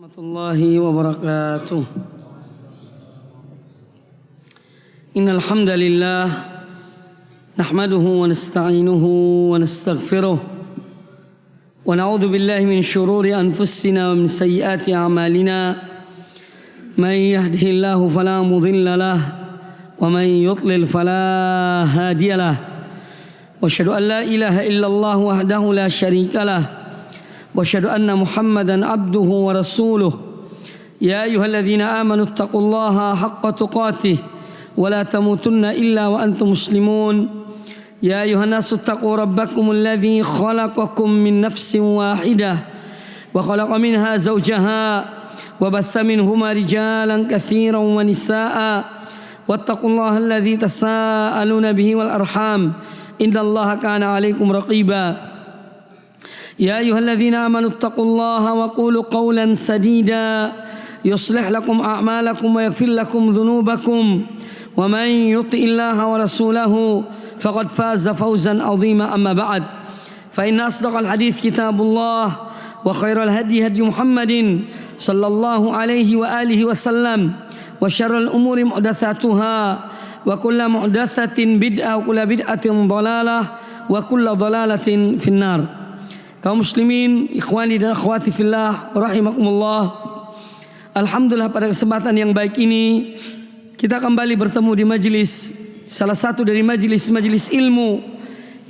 warahmatullahi wabarakatuh. Innal hamdalillah nahmaduhu wa nasta'inuhu wa nastaghfiruh wa na'udzu billahi min shururi anfusina wa min sayyiati a'malina. Man yahdihillahu fala mudilla lahu wa man yudlil fala hadiya lahu. Wa asyhadu an la ilaha illallah wahdahu la syarika lahu. وأشهد أن محمدا عبده ورسوله يا أيها الذين آمنوا اتقوا الله حق تقاته ولا تموتن إلا وأنتم مسلمون يا أيها الناس اتقوا ربكم الذي خلقكم من نفس واحدة وخلق منها زوجها وبث منهما رجالا كثيرا ونساء واتقوا الله الذي تساءلون به والأرحام إن الله كان عليكم رقيبا يا أيها الذين آمنوا اتقوا الله وقولوا قولا سديدا يصلح لكم أعمالكم ويغفر لكم ذنوبكم ومن يطع الله ورسوله فقد فاز فوزا عظيما. أما بعد فإن أصدق الحديث كتاب الله وخير الهدي هدي محمد صلى الله عليه وآله وسلم وشر الأمور محدثاتها وكل محدثة بدعة وكل بدعة ضلالة وكل ضلالة في النار. Kaum muslimin, ikhwani dan akhwati fillah, rahimakumullah. Alhamdulillah pada kesempatan yang baik ini kita kembali bertemu di majelis, salah satu dari majelis ilmu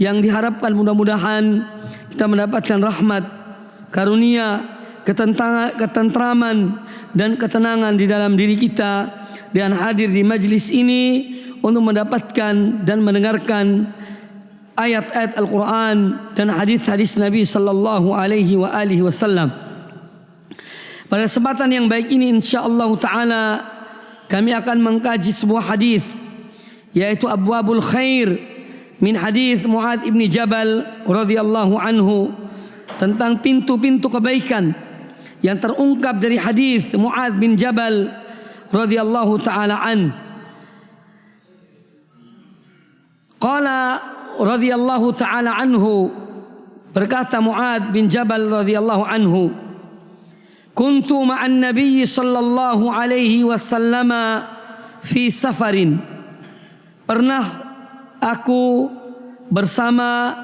yang diharapkan mudah-mudahan kita mendapatkan rahmat, karunia, ketentraman dan ketenangan di dalam diri kita, dan hadir di majelis ini untuk mendapatkan dan mendengarkan ayat-ayat Al-Quran dan hadis-hadis Nabi sallallahu alaihi wa alihi wasallam. Pada kesempatan yang baik ini insyaallah taala kami akan mengkaji sebuah hadis, yaitu Abwabul Khair min hadis Mu'adz ibn Jabal radhiyallahu anhu, tentang pintu-pintu kebaikan yang terungkap dari hadis Mu'adz bin Jabal radhiyallahu taala an. Qala radhiyallahu ta'ala anhu, berkata Mu'adz bin Jabal radhiyallahu anhu, kuntu ma'an nabiy sallallahu alaihi wasallam fi safarin, pernah aku bersama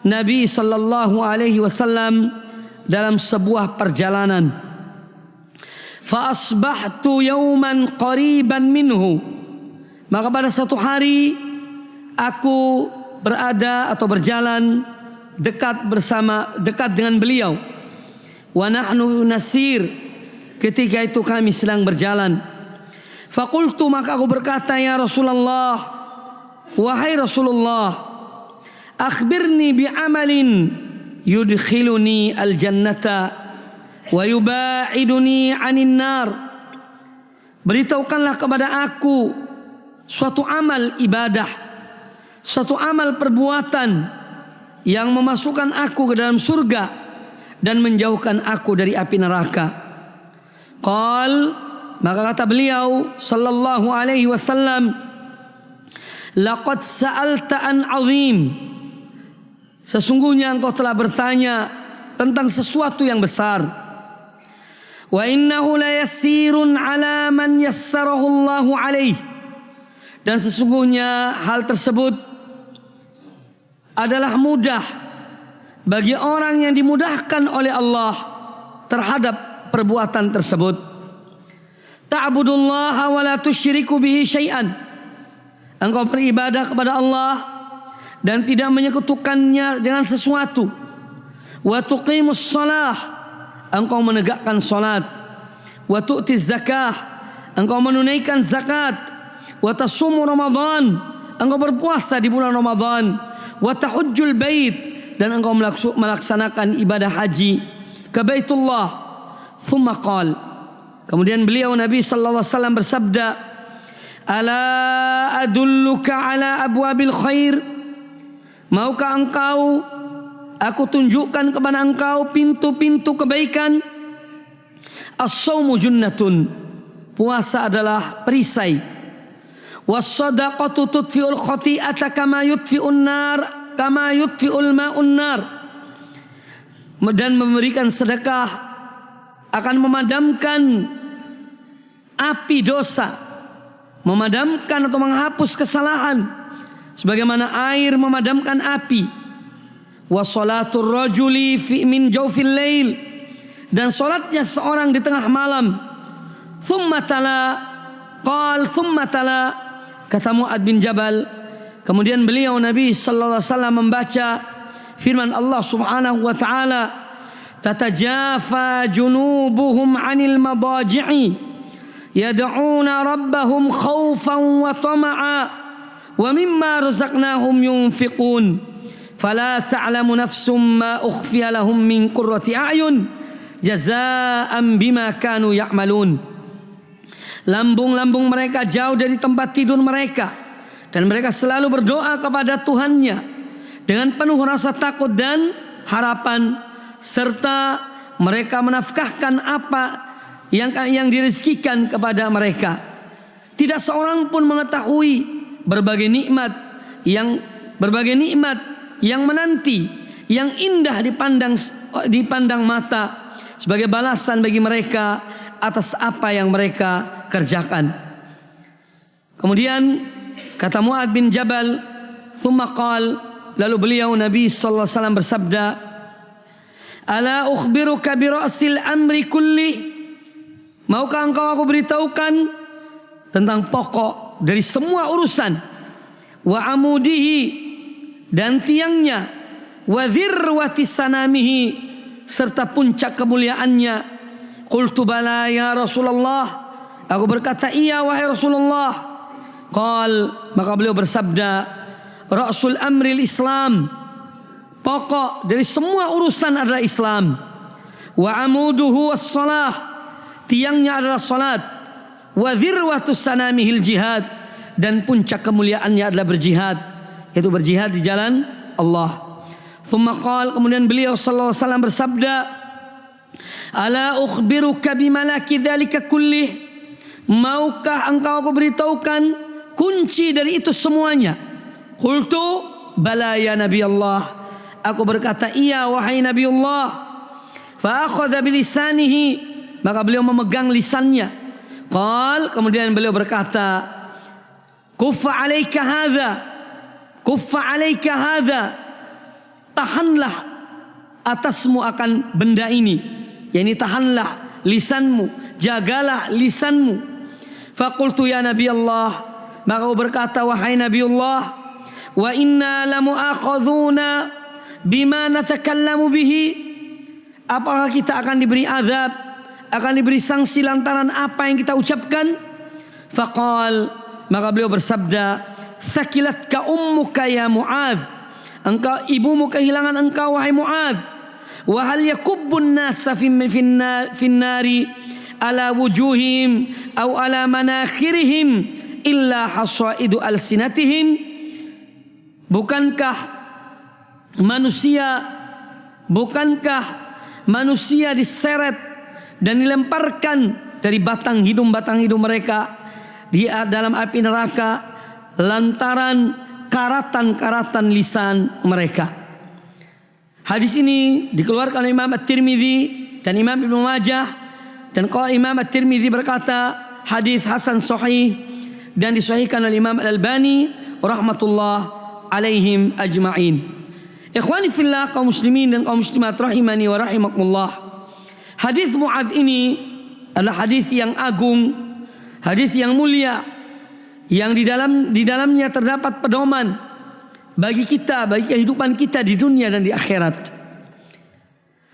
Nabi sallallahu alaihi wasallam dalam sebuah perjalanan. Fa asbahtu yawman qariban minhu, maka pada satu hari aku berada atau berjalan dekat dengan beliau. Wa nahnu nasir, ketika itu kami sedang berjalan. Faqultu, maka aku berkata, ya Rasulullah, wahai Rasulullah, akhbirni bi amalin yudkhiluni al-jannata wa yubaiduni 'anil nar. Beritahukanlah kepada aku suatu amal ibadah, suatu amal perbuatan yang memasukkan aku ke dalam surga dan menjauhkan aku dari api neraka. Qal, maka kata beliau sallallahu alaihi wasallam, laqad sa'alta an 'azim, sesungguhnya engkau telah bertanya tentang sesuatu yang besar. Wa innahu la yasirun 'ala man yassarahu Allahu alaihi, dan sesungguhnya hal tersebut adalah mudah bagi orang yang dimudahkan oleh Allah terhadap perbuatan tersebut. Ta'budullaha wa la tusyriku bihi syai'an, engkau beribadah kepada Allah dan tidak menyekutukannya dengan sesuatu. Wa tuqimus shalah, engkau menegakkan salat. Wa tu'tiz zakah, engkau menunaikan zakat. Wa tasumu Ramadan, engkau berpuasa di bulan Ramadan. Wa tahujjul bait, dan engkau melaksanakan ibadah haji ke Baitullah. Thumma qal, kemudian beliau Nabi sallallahu alaihi wasallam bersabda, ala adulluka ala abwabil khair, maukah engkau aku tunjukkan kepada engkau pintu-pintu kebaikan? As-shaumu junnatun, puasa adalah perisai. Was-shadaqatu tudfi'ul khati'ata kama yudfi'un ma'un nar, dan memberikan sedekah akan memadamkan api dosa, memadamkan atau menghapus kesalahan sebagaimana air memadamkan api. Wa salatul rajuli fi min jawfil lail, dan salatnya seorang di tengah malam. Thumma tala kata Mu'adz bin Jabal, kemudian beliau Nabi sallallahu alaihi wasallam membaca firman Allah Subhanahu wa taala, tatajafa junubuhum 'anil madaji'i yad'una rabbahum khaufan wa tama'a wa mimma razaqnahum yunfiqun fala ta'lamu nafsum ma ukhfiya lahum min qurrati a'yun jazaa'an bima kanu ya'malun. Lambung-lambung mereka jauh dari tempat tidur mereka, dan mereka selalu berdoa kepada Tuhannya dengan penuh rasa takut dan harapan, serta mereka menafkahkan apa yang direzekikan kepada mereka. Tidak seorang pun mengetahui berbagai nikmat yang menanti, yang indah dipandang mata sebagai balasan bagi mereka atas apa yang mereka kerjakan. Kemudian kata Mu'adz bin Jabal, thumma qal, lalu beliau Nabi sallallahu alaihi wasallam bersabda, ala ukhbiruka bi ra'sil amri kulli, maukah engkau aku beritahukan tentang pokok dari semua urusan, wa amudihi, dan tiangnya, wa dhirwati sanamihi, serta puncak kemuliaannya. Qultu bala ya Rasulullah, aku berkata iya wahai Rasulullah. Qal, maka beliau bersabda, ra'sul amril Islam, pokok dari semua urusan adalah Islam. Wa amuduhu was-salah, tiangnya adalah salat. Wa dhirwatu sanamihil jihad, dan puncak kemuliaannya adalah berjihad, yaitu berjihad di jalan Allah. Thumma qal, kemudian beliau sallallahu alaihi wasallam bersabda, ala ukhbiruka bimalaki dzalika kullih, maukah engkau aku beritahukan kunci dari itu semuanya? Qultu bala ya Nabi Allah, aku berkata iya wahai Nabi Allah. Fa akhadha bilisanihi, maka beliau memegang lisannya. Qal, kemudian beliau berkata, kuffa alaika hadha, tahanlah atasmu akan benda ini, yakni tahanlah lisanmu, jagalah lisanmu. Faqultu ya Nabi Allah, maka aku berkata wahai Nabi Allah, wa inna lamu'akhadhuna bima natakallamu bihi, apakah kita akan diberi azab, akan diberi sanksi lantaran apa yang kita ucapkan? Faqal, maka beliau bersabda, thakilatka ummuka ya Mu'adz, engkau ibumu kehilangan engkau wahai Mu'adz. Wa hal yakubbun nasa finnari ala wujuhim aw ala manakhirihim illa hasaidu alsinatihim, bukankah manusia diseret dan dilemparkan dari batang hidung mereka di dalam api neraka lantaran karatan-karatan lisan mereka. Hadis ini dikeluarkan oleh Imam At-Tirmidzi dan Imam Ibnu Majah, dan kalau Imam At-Tirmidzi berkata hadis hasan sahih, dan disahihkan oleh Imam Al-Albani rahmatullah alaihim ajma'in. Ikhwani fillah, kaum muslimin dan kaum muslimat rahimani wa rahimakumullah. Hadis Mu'adz ini adalah hadis yang agung, hadis yang mulia, yang di dalamnya terdapat pedoman bagi kita, bagi kehidupan kita di dunia dan di akhirat.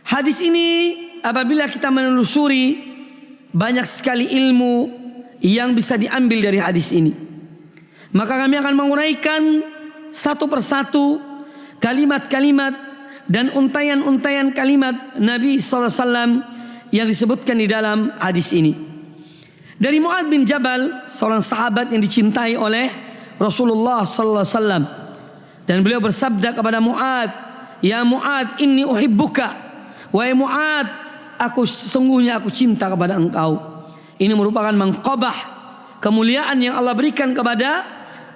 Hadis ini apabila kita menelusuri, banyak sekali ilmu yang bisa diambil dari hadis ini. Maka kami akan menguraikan satu persatu kalimat-kalimat dan untayan-untayan kalimat Nabi sallallahu alaihi wasallam yang disebutkan di dalam hadis ini. Dari Mu'adz bin Jabal, seorang sahabat yang dicintai oleh Rasulullah sallallahu alaihi wasallam, dan beliau bersabda kepada Mu'adz, ya Mu'adz, inni uhibbuka, wahai Mu'adz, sesungguhnya aku cinta kepada engkau. Ini merupakan mangqabah, kemuliaan yang Allah berikan kepada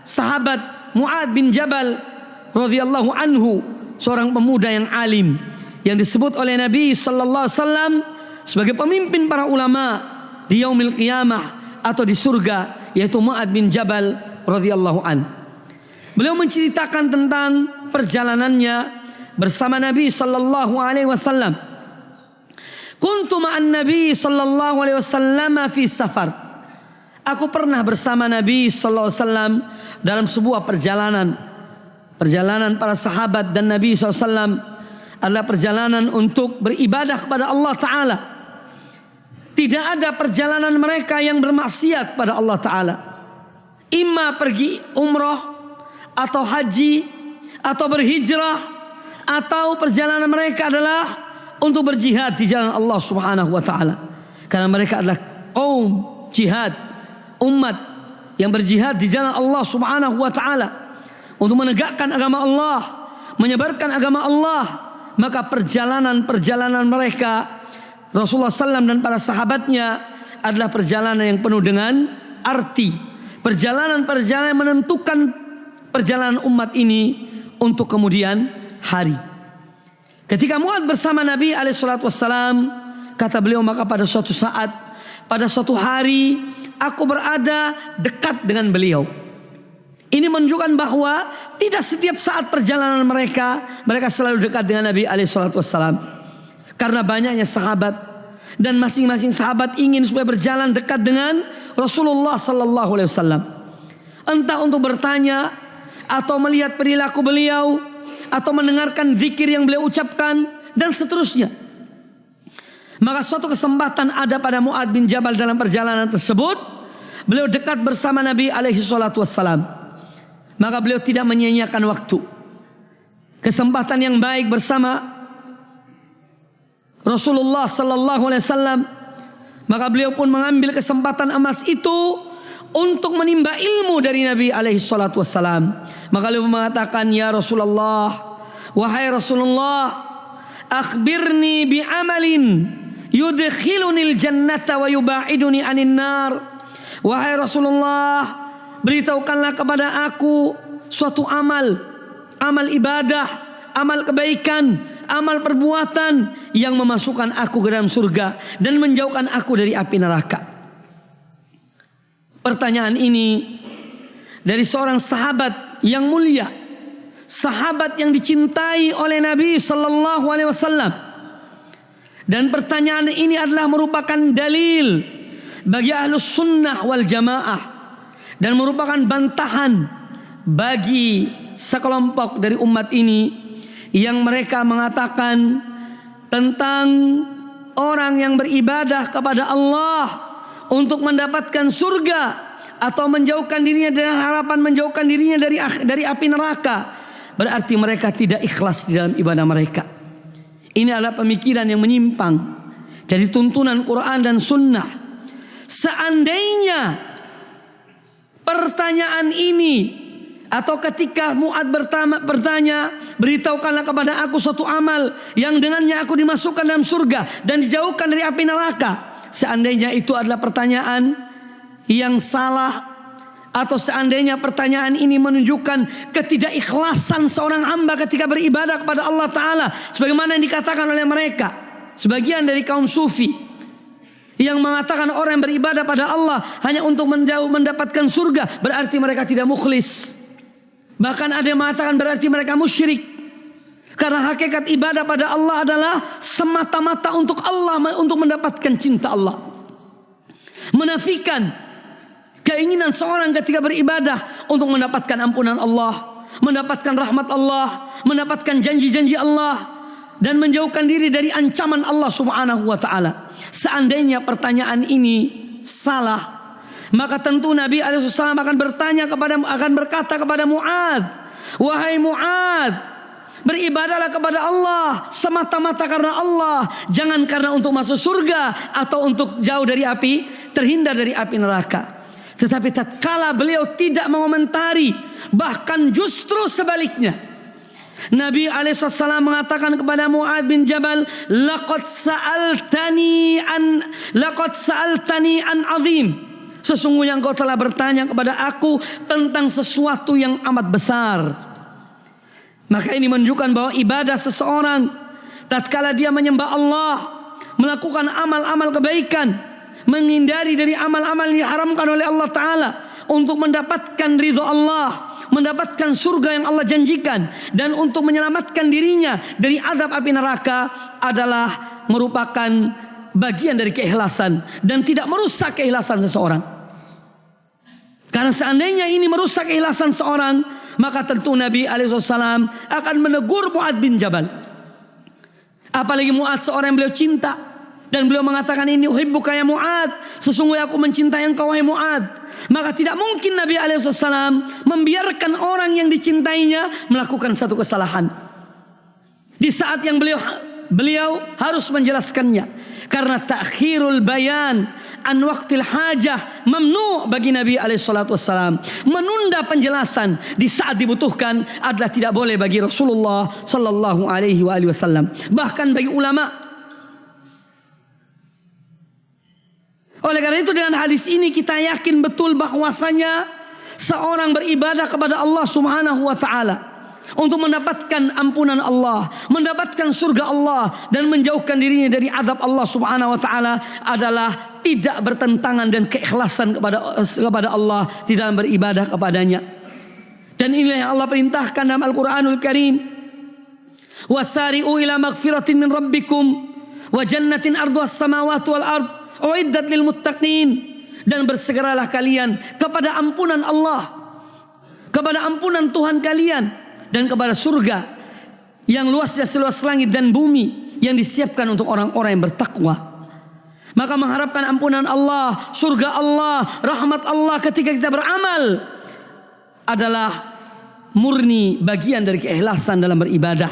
sahabat Mu'adz bin Jabal radhiyallahu anhu, seorang pemuda yang alim yang disebut oleh Nabi sallallahu alaihi wasallam sebagai pemimpin para ulama di yaumil qiyamah atau di surga, yaitu Mu'adz bin Jabal radhiyallahu an. Beliau menceritakan tentang perjalanannya bersama Nabi sallallahu alaihi wasallam. Kuntu ma'an Nabi sallallahu alaihi wasallam fi safar. Aku pernah bersama Nabi sallallahu alaihi wasallam dalam sebuah perjalanan. Perjalanan para sahabat dan Nabi sallallahu alaihi wasallam adalah perjalanan untuk beribadah kepada Allah Ta'ala. Tidak ada perjalanan mereka yang bermaksiat pada Allah Ta'ala. Imma pergi umrah atau haji atau berhijrah, atau perjalanan mereka adalah untuk berjihad di jalan Allah Subhanahu wa Ta'ala. Karena mereka adalah kaum jihad, umat yang berjihad di jalan Allah Subhanahu wa Ta'ala untuk menegakkan agama Allah, menyebarkan agama Allah. Maka perjalanan-perjalanan mereka, Rasulullah SAW dan para sahabatnya, adalah perjalanan yang penuh dengan arti. Perjalanan-perjalanan yang menentukan perjalanan umat ini untuk kemudian hari. Ketika Mu'adz bersama Nabi SAW, kata beliau, maka pada suatu saat, pada suatu hari, aku berada dekat dengan beliau. Ini menunjukkan bahwa tidak setiap saat perjalanan mereka selalu dekat dengan Nabi SAW. Karena banyaknya sahabat, dan masing-masing sahabat ingin supaya berjalan dekat dengan Rasulullah SAW. Entah untuk bertanya, atau melihat perilaku beliau, atau mendengarkan zikir yang beliau ucapkan, dan seterusnya. Maka suatu kesempatan ada pada Mu'adz bin Jabal dalam perjalanan tersebut. Beliau dekat bersama Nabi SAW. Maka beliau tidak menyia-nyiakan waktu. Kesempatan yang baik bersama Rasulullah SAW. Maka beliau pun mengambil kesempatan emas itu untuk menimba ilmu dari Nabi SAW. Maka beliau mengatakan, ya Rasulullah, wahai Rasulullah, akhbirni bi'amalin yudkhilunil jannata wa yuba'iduni anin nar. Wahai Rasulullah, beritahukanlah kepada aku suatu amal, amal ibadah, amal kebaikan, amal perbuatan yang memasukkan aku ke dalam surga dan menjauhkan aku dari api neraka. Pertanyaan ini dari seorang sahabat yang mulia, sahabat yang dicintai oleh Nabi sallallahu alaihi wasallam. Dan pertanyaan ini adalah merupakan dalil bagi ahlus sunnah wal jamaah, dan merupakan bantahan bagi sekelompok dari umat ini yang mereka mengatakan tentang orang yang beribadah kepada Allah untuk mendapatkan surga atau menjauhkan dirinya dengan harapan menjauhkan dirinya dari api neraka, berarti mereka tidak ikhlas di dalam ibadah mereka. Ini adalah pemikiran yang menyimpang dari tuntunan Quran dan Sunnah. Seandainya pertanyaan ini, atau ketika Mu'adz bertanya, beritahukanlah kepada aku suatu amal yang dengannya aku dimasukkan dalam surga dan dijauhkan dari api neraka. Seandainya itu adalah pertanyaan yang salah, atau seandainya pertanyaan ini menunjukkan ketidakikhlasan seorang hamba ketika beribadah kepada Allah Ta'ala, sebagaimana yang dikatakan oleh mereka, sebagian dari kaum sufi yang mengatakan orang yang beribadah pada Allah hanya untuk mendapatkan surga, berarti mereka tidak mukhlis. Bahkan ada yang mengatakan berarti mereka musyrik. Karena hakikat ibadah pada Allah adalah semata-mata untuk Allah, untuk mendapatkan cinta Allah. Menafikan keinginan seorang ketika beribadah untuk mendapatkan ampunan Allah, mendapatkan rahmat Allah, mendapatkan janji-janji Allah, dan menjauhkan diri dari ancaman Allah Subhanahu wa Ta'ala. Seandainya pertanyaan ini salah, maka tentu Nabi SAW akan berkata kepada Mu'adz, wahai Mu'adz, beribadahlah kepada Allah semata-mata karena Allah, jangan karena untuk masuk surga atau untuk jauh dari api, terhindar dari api neraka. Tetapi tatkala beliau tidak mengomentari, bahkan justru sebaliknya, Nabi SAW mengatakan kepada Mu'adz bin Jabal, laqad sa'altani an azim. Sesungguhnya engkau telah bertanya kepada aku tentang sesuatu yang amat besar. Maka ini menunjukkan bahwa ibadah seseorang tatkala dia menyembah Allah, melakukan amal-amal kebaikan, menghindari dari amal-amal yang diharamkan oleh Allah Ta'ala untuk mendapatkan ridho Allah, mendapatkan surga yang Allah janjikan, dan untuk menyelamatkan dirinya dari azab api neraka adalah merupakan bagian dari keikhlasan dan tidak merusak keikhlasan seseorang. Karena seandainya ini merusak keikhlasan seorang, maka tentu Nabi alaihissalam akan menegur Mu'adz bin Jabal. Apalagi Mu'adz seorang yang beliau cinta, dan beliau mengatakan, ini uhibbuka ya Mu'adz, sesungguhnya aku mencintai engkau wahai Mu'adz. Maka tidak mungkin Nabi alaihissalam membiarkan orang yang dicintainya melakukan satu kesalahan di saat yang beliau harus menjelaskannya. Karena takhirul bayan an waqtil hajah mamnu bagi Nabi alaihissalam. Menunda penjelasan di saat dibutuhkan adalah tidak boleh bagi Rasulullah sallallahu alaihi wasallam. Bahkan bagi ulama. Oleh karena itu dengan hadis ini kita yakin betul bahwasanya seorang beribadah kepada Allah Subhanahu wa taala untuk mendapatkan ampunan Allah, mendapatkan surga Allah, dan menjauhkan dirinya dari azab Allah Subhanahu wa taala adalah tidak bertentangan dan keikhlasan kepada Allah di dalam beribadah kepadanya. Dan inilah yang Allah perintahkan dalam Al-Qur'anul Karim. Wasari'u ila maghfiratin min rabbikum wa jannatin arduhas samawati wal ard uiddat lil muttaqin. Dan bersegeralah kalian kepada ampunan Allah, kepada ampunan Tuhan kalian, dan kepada surga yang luasnya seluas langit dan bumi yang disiapkan untuk orang-orang yang bertakwa. Maka mengharapkan ampunan Allah, surga Allah, rahmat Allah ketika kita beramal adalah murni bagian dari keikhlasan dalam beribadah.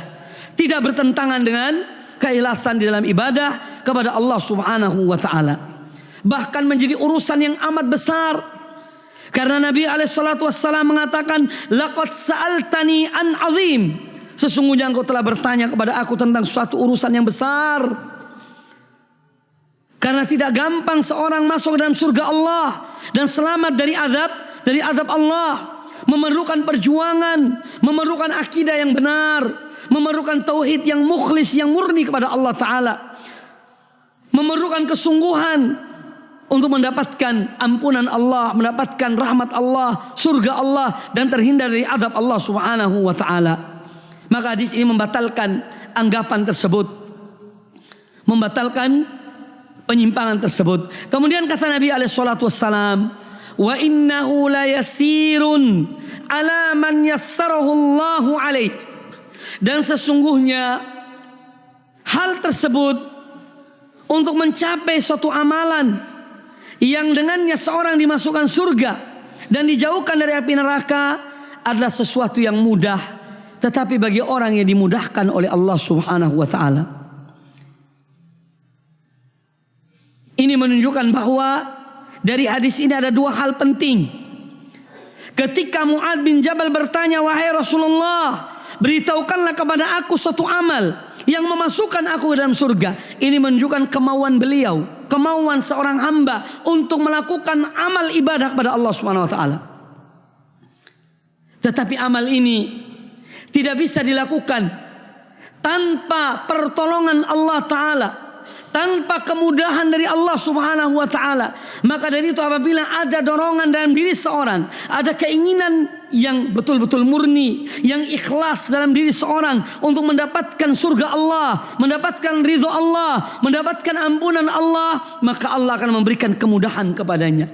Tidak bertentangan dengan keikhlasan di dalam ibadah kepada Allah Subhanahu wa taala. Bahkan menjadi urusan yang amat besar. Karena Nabi alaihissalam mengatakan, laqad sa'altani an azim. Sesungguhnya engkau telah bertanya kepada aku tentang suatu urusan yang besar. Karena tidak gampang seorang masuk dalam surga Allah dan selamat dari azab Allah. Memerlukan perjuangan, memerlukan akidah yang benar, memerlukan tauhid yang mukhlis, yang murni kepada Allah Ta'ala. Memerlukan kesungguhan untuk mendapatkan ampunan Allah, mendapatkan rahmat Allah, surga Allah, dan terhindar dari azab Allah Subhanahu wa taala. Maka hadis ini membatalkan anggapan tersebut, membatalkan penyimpangan tersebut. Kemudian kata Nabi alaihi salatu wassalam, wa innahu la yasirun ala man yassarahu Allahu alaih. Dan sesungguhnya hal tersebut untuk mencapai suatu amalan yang dengannya seorang dimasukkan surga dan dijauhkan dari api neraka adalah sesuatu yang mudah, tetapi bagi orang yang dimudahkan oleh Allah Subhanahu wa taala. Ini menunjukkan bahwa dari hadis ini ada dua hal penting. Ketika Mu'adz bin Jabal bertanya, wahai Rasulullah, beritahukanlah kepada aku suatu amal yang memasukkan aku ke dalam surga. Ini menunjukkan kemauan beliau, kemauan seorang hamba untuk melakukan amal ibadah kepada Allah Subhanahu wa taala. Tetapi amal ini tidak bisa dilakukan tanpa pertolongan Allah Ta'ala, tanpa kemudahan dari Allah Subhanahu wa taala. Maka dari itu apabila ada dorongan dalam diri seorang, ada keinginan yang betul-betul murni, yang ikhlas dalam diri seorang untuk mendapatkan surga Allah, mendapatkan ridho Allah, mendapatkan ampunan Allah, maka Allah akan memberikan kemudahan kepadanya.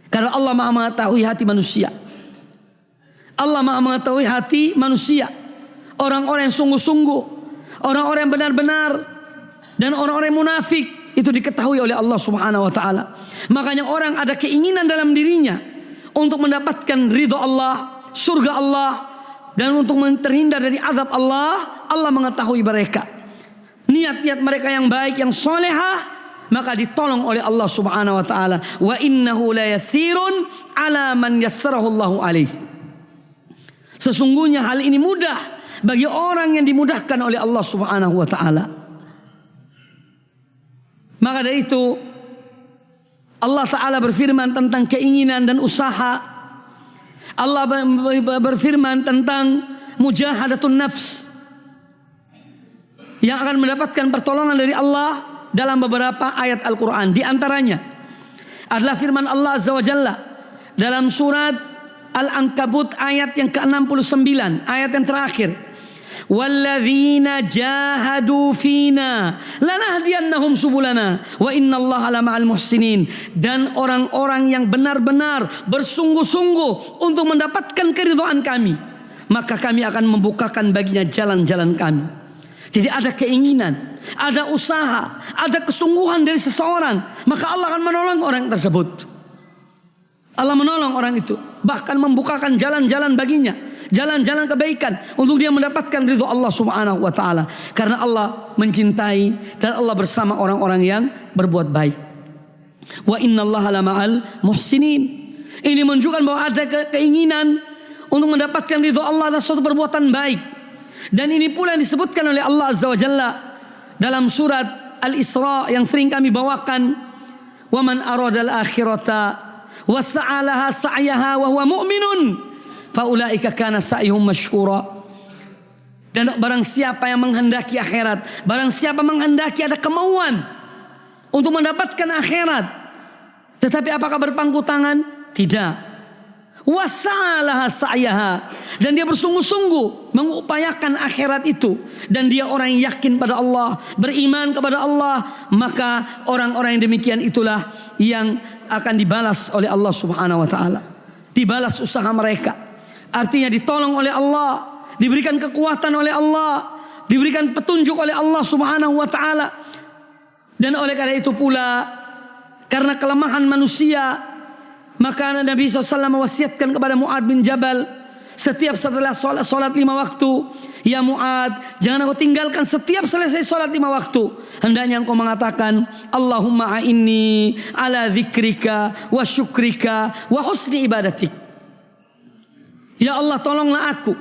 Karena Allah Maha mengetahui hati manusia. Allah Maha mengetahui hati manusia. Orang-orang yang sungguh-sungguh, orang-orang yang benar-benar, dan orang-orang yang munafik itu diketahui oleh Allah Subhanahu wa taala. Makanya orang ada keinginan dalam dirinya untuk mendapatkan ridho Allah, surga Allah, dan untuk terhindar dari azab Allah. Allah mengetahui mereka, niat-niat mereka yang baik, yang solehah, maka ditolong oleh Allah Subhanahu wa taala. Wa innahu la yasirun ala man yassarahu Allahu alaihi. Sesungguhnya hal ini mudah bagi orang yang dimudahkan oleh Allah Subhanahu wa taala. Maka dari itu Allah Ta'ala berfirman tentang keinginan dan usaha. Allah berfirman tentang mujahadatun nafs. yang akan mendapatkan pertolongan dari Allah dalam beberapa ayat Al-Quran. Di antaranya adalah firman Allah Azza wa Jalla dalam surat Al-Ankabut ayat yang ke-69, ayat yang terakhir. Walladzina jahadu fina lanahdiyannahum subulana wa innallaha lama'al muhsinin. Dan orang-orang yang benar-benar bersungguh-sungguh untuk mendapatkan keridhaan kami, maka kami akan membukakan baginya jalan-jalan kami. Jadi ada keinginan, ada usaha, ada kesungguhan dari seseorang, maka Allah akan menolong orang tersebut. Allah menolong orang itu, bahkan membukakan jalan-jalan baginya, jalan-jalan kebaikan untuk dia mendapatkan ridho Allah Subhanahu wa taala. Karena Allah mencintai dan Allah bersama orang-orang yang berbuat baik. Wa innallaha lama'al muhsinin. Ini menunjukkan bahwa ada keinginan untuk mendapatkan ridho Allah atas suatu perbuatan baik. Dan ini pula yang disebutkan oleh Allah Azza wa Jalla dalam surat Al-Isra yang sering kami bawakan. Wa man aradal akhirata wa sa'alaha sa'yaha wa huwa mu'minun faulaika kana sa'yuhum mashkura. Dan barang siapa yang menghendaki akhirat, barang siapa menghendaki ada kemauan untuk mendapatkan akhirat, tetapi apakah berpangku tangan? Tidak. Wasalaha sa'yaha, dan dia bersungguh-sungguh mengupayakan akhirat itu, dan dia orang yang yakin pada Allah, beriman kepada Allah, maka orang-orang yang demikian itulah yang akan dibalas oleh Allah Subhanahu wa taala. Dibalas usaha mereka. Artinya ditolong oleh Allah, diberikan kekuatan oleh Allah, diberikan petunjuk oleh Allah Subhanahu wa taala. Dan oleh karena itu pula, karena kelemahan manusia, maka Nabi SAW mewasiatkan kepada Mu'ad bin Jabal, setiap setelah sholat 5 waktu, ya Mu'ad, jangan engkau tinggalkan setiap selesai sholat 5 waktu, hendaknya engkau mengatakan Allahumma a'inni ala dzikrika wa syukrika wa husni ibadatik. Ya Allah, tolonglah aku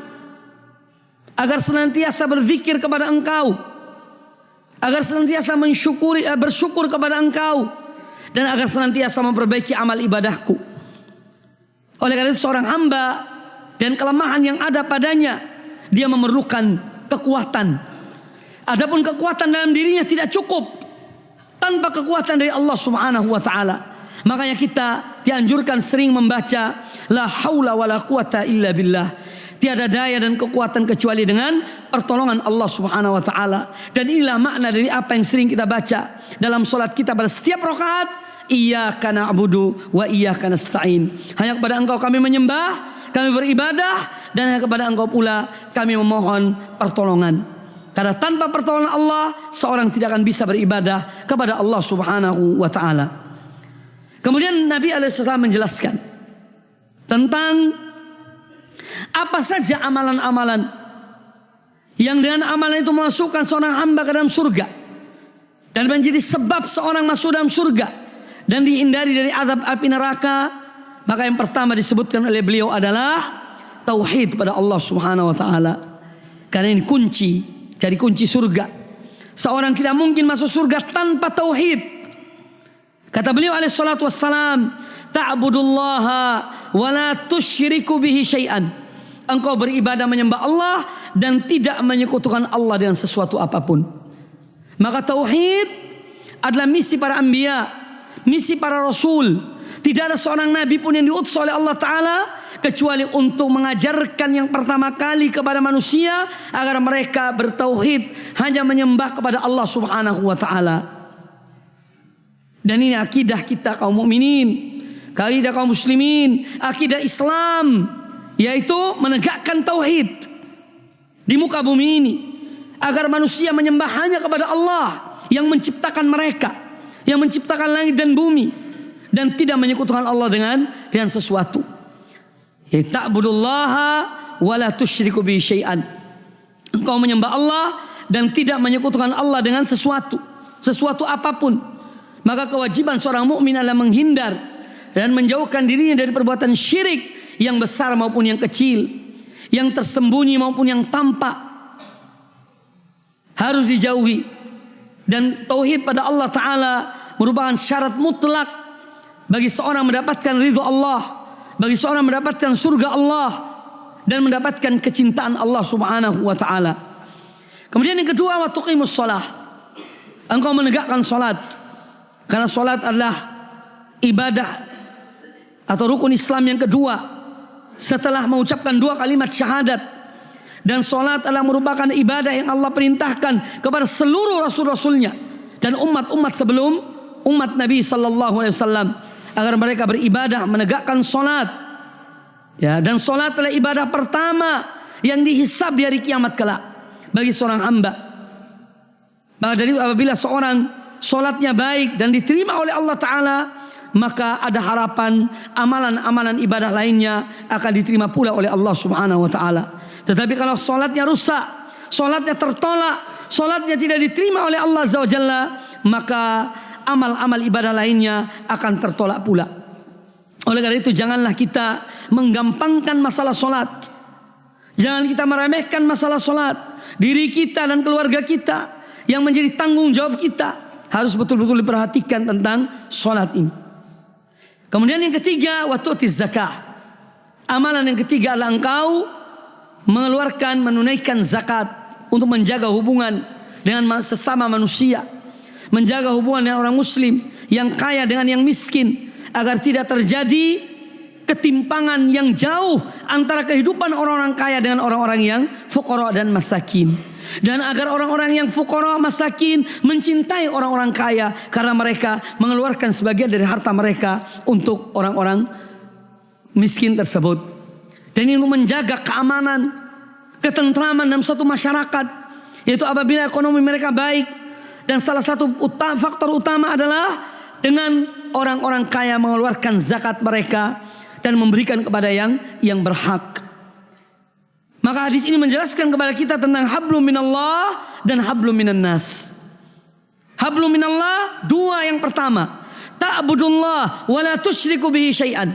agar senantiasa berzikir kepada engkau, agar senantiasa bersyukur kepada engkau, dan agar senantiasa memperbaiki amal ibadahku. Oleh karena itu seorang hamba dan kelemahan yang ada padanya, dia memerlukan kekuatan. Adapun kekuatan dalam dirinya tidak cukup tanpa kekuatan dari Allah Subhanahu wa taala. Makanya kita dianjurkan sering membaca la haula wala quwata illa billah. Tiada daya dan kekuatan kecuali dengan pertolongan Allah Subhanahu wa taala. Dan inilah makna dari apa yang sering kita baca dalam salat kita pada setiap rakaat. Iyyaka na'budu wa iyyaka nasta'in. Hanya kepada Engkau kami menyembah, kami beribadah, dan hanya kepada Engkau pula kami memohon pertolongan. Karena tanpa pertolongan Allah, seorang tidak akan bisa beribadah kepada Allah Subhanahu wa taala. Kemudian Nabi alaihissalam menjelaskan tentang apa saja amalan-amalan yang dengan amalan itu memasukkan seorang hamba ke dalam surga dan menjadi sebab seorang masuk dalam surga dan dihindari dari azab api neraka. Maka yang pertama disebutkan oleh beliau adalah tauhid pada Allah Subhanahu wa taala. Karena ini kunci dari kunci surga. Seorang tidak mungkin masuk surga tanpa tauhid. Kata beliau alaihi salatu wassalam, ta'budullaha wa la tusyriku bihi syai'an. Engkau beribadah menyembah Allah dan tidak menyekutukan Allah dengan sesuatu apapun. Maka tauhid adalah misi para anbiya, misi para rasul. Tidak ada seorang nabi pun yang diutus oleh Allah Ta'ala kecuali untuk mengajarkan yang pertama kali kepada manusia agar mereka bertauhid, hanya menyembah kepada Allah Subhanahu wa Ta'ala. Dan ini akidah kita kaum mukminin, akidah kaum muslimin, akidah Islam, yaitu menegakkan tauhid di muka bumi ini agar manusia menyembah hanya kepada Allah yang menciptakan mereka, yang menciptakan langit dan bumi, dan tidak menyekutukan Allah dengan sesuatu. Ya, ta'budullaha wa la tusyriku bihi syai'an. Engkau menyembah Allah dan tidak menyekutukan Allah dengan sesuatu apapun. Maka kewajiban seorang mukmin adalah menghindar dan menjauhkan dirinya dari perbuatan syirik yang besar maupun yang kecil, yang tersembunyi maupun yang tampak, harus dijauhi. Dan tauhid pada Allah Ta'ala merupakan syarat mutlak bagi seorang mendapatkan ridho Allah, bagi seorang mendapatkan surga Allah, dan mendapatkan kecintaan Allah Subhanahu wa Ta'ala. Kemudian yang kedua, wa tuqimus shalah. Engkau menegakkan salat. Karena salat adalah ibadah atau rukun Islam yang kedua setelah mengucapkan 2 kalimat syahadat. Dan salat adalah merupakan ibadah yang Allah perintahkan kepada seluruh rasul-rasulnya dan umat-umat sebelum umat Nabi sallallahu alaihi wasallam agar mereka beribadah menegakkan salat. Ya, dan salat adalah ibadah pertama yang dihisab di hari kiamat kelak bagi seorang hamba. Maka dari itu apabila seorang salatnya baik dan diterima oleh Allah Ta'ala, maka ada harapan amalan-amalan ibadah lainnya akan diterima pula oleh Allah Subhanahu wa Ta'ala. Tetapi kalau salatnya rusak, salatnya tertolak, salatnya tidak diterima oleh Allah Azza wa Jalla, maka amal-amal ibadah lainnya akan tertolak pula. Oleh karena itu janganlah kita menggampangkan masalah salat. Jangan kita meremehkan masalah salat. Diri kita dan keluarga kita yang menjadi tanggung jawab kita harus betul-betul diperhatikan tentang salat ini. Kemudian yang ketiga, wa tu'tiz zakah. Amalan yang ketiga adalah engkau menunaikan zakat untuk menjaga hubungan dengan sesama manusia, menjaga hubungan dengan orang muslim, yang kaya dengan yang miskin, agar tidak terjadi ketimpangan yang jauh antara kehidupan orang-orang kaya dengan orang-orang yang fuqara dan masakin. Dan agar orang-orang yang fuqara masakin mencintai orang-orang kaya karena mereka mengeluarkan sebagian dari harta mereka untuk orang-orang miskin tersebut. Dan ini untuk menjaga keamanan, ketentraman dalam suatu masyarakat, yaitu apabila ekonomi mereka baik. Dan salah satu faktor utama adalah dengan orang-orang kaya mengeluarkan zakat mereka dan memberikan kepada yang berhak. Maka hadis ini menjelaskan kepada kita tentang hablum minallah dan hablum minan nas. Hablum minallah, 2 yang pertama, ta'budullah wa la tusyriku bihi syai'an.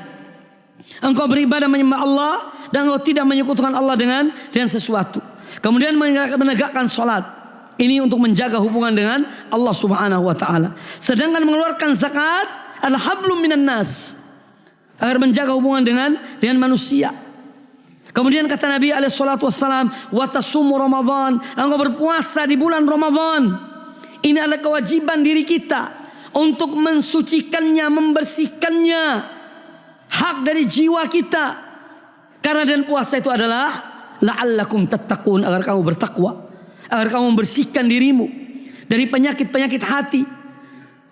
Engkau beribadah menyembah Allah dan engkau tidak menyekutukan Allah dengan sesuatu. Kemudian menegakkan salat. Ini untuk menjaga hubungan dengan Allah Subhanahu wa Ta'ala. Sedangkan mengeluarkan zakat adalah hablum minan nas, agar menjaga hubungan dengan manusia. Kemudian kata Nabi alaihissalam, wa tasumu Ramadan, engkau berpuasa di bulan Ramadan. Ini adalah kewajiban diri kita untuk mensucikannya, membersihkannya, hak dari jiwa kita. Karena dan puasa itu adalah la'allakum tattaqun, agar kamu bertakwa, agar kamu membersihkan dirimu dari penyakit-penyakit hati,